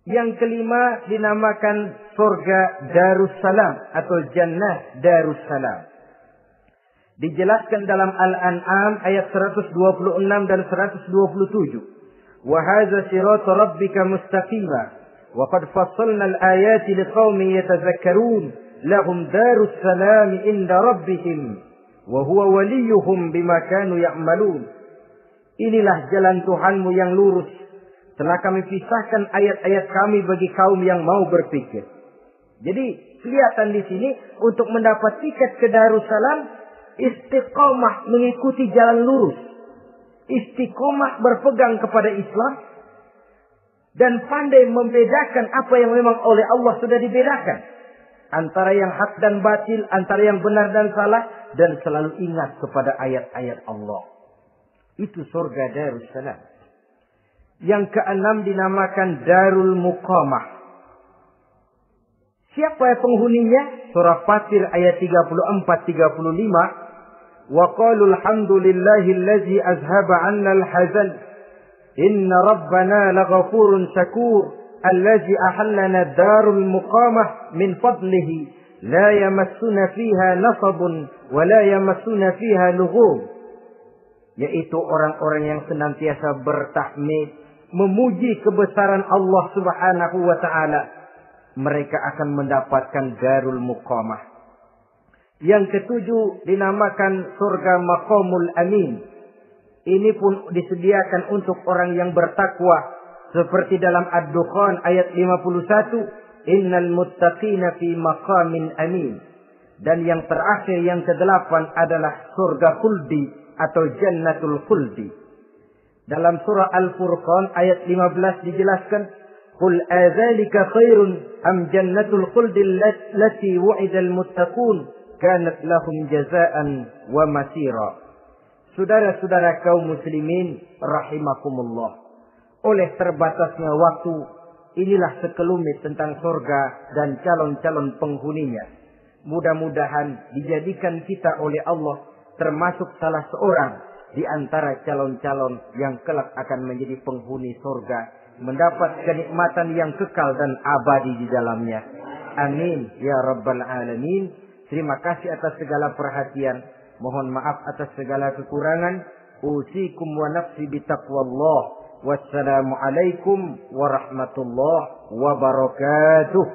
Yang kelima dinamakan surga Darussalam atau Jannah Darussalam. Dijelaskan dalam Al-An'am ayat 126 dan 127. Wa hadza siratu rabbika mustaqima wa qad fassalna al-ayati liqaumin yatadhakkarun lahum darussalam inda rabbihim wa huwa waliyuhum bima kanu ya'malun. Inilah jalan Tuhanmu yang lurus. Telah kami pisahkan ayat-ayat kami bagi kaum yang mau berpikir. Jadi kelihatan di sini untuk mendapat tiket ke Darussalam, istiqomah mengikuti jalan lurus, istiqomah berpegang kepada Islam, dan pandai membedakan apa yang memang oleh Allah sudah dibedakan antara yang hak dan batil, antara yang benar dan salah, dan selalu ingat kepada ayat-ayat Allah. Itu surga Darussalam. Yang keenam dinamakan Darul Muqamah. Siapa penghuninya? Surah Fatir ayat 34-35. Wa qalu alhamdulillahillazi azhaba 'anna al-hazan. Inna rabbana laghafurun syakur. Allazi ahallana darul muqamah min fadlihi. La yamassuna fiha nasabun wa la yamassuna fiha lughub. Yaitu orang-orang yang senantiasa bertahmid, memuji kebesaran Allah Subhanahu wa ta'ala. Mereka akan mendapatkan Darul Muqamah. Yang ketujuh dinamakan surga Maqamul Amin. Ini pun disediakan untuk orang yang bertakwa. Seperti dalam Ad-Dukhan ayat 51. Innal muttaqina fi maqamin amin. Dan yang terakhir, yang kedelapan adalah surga khuldi atau Jannatul Khuldi. Dalam surah Al-Furqan ayat 15 dijelaskan, "Qul adzalika khairun am jannatul khuldi allati wu'ida al-muttaqun kanat lahum jazaa'an wa masira." Saudara-saudara kaum muslimin rahimakumullah. Oleh terbatasnya waktu, inilah sekelumit tentang surga dan calon-calon penghuninya. Mudah-mudahan dijadikan kita oleh Allah termasuk salah seorang di antara calon-calon yang kelak akan menjadi penghuni surga, mendapat kenikmatan yang kekal dan abadi di dalamnya. Amin ya rabbal alamin. Terima kasih atas segala perhatian. Mohon maaf atas segala kekurangan. Usikum wa nafsi bitaqwallah. Wassalamualaikum warahmatullahi wabarakatuh.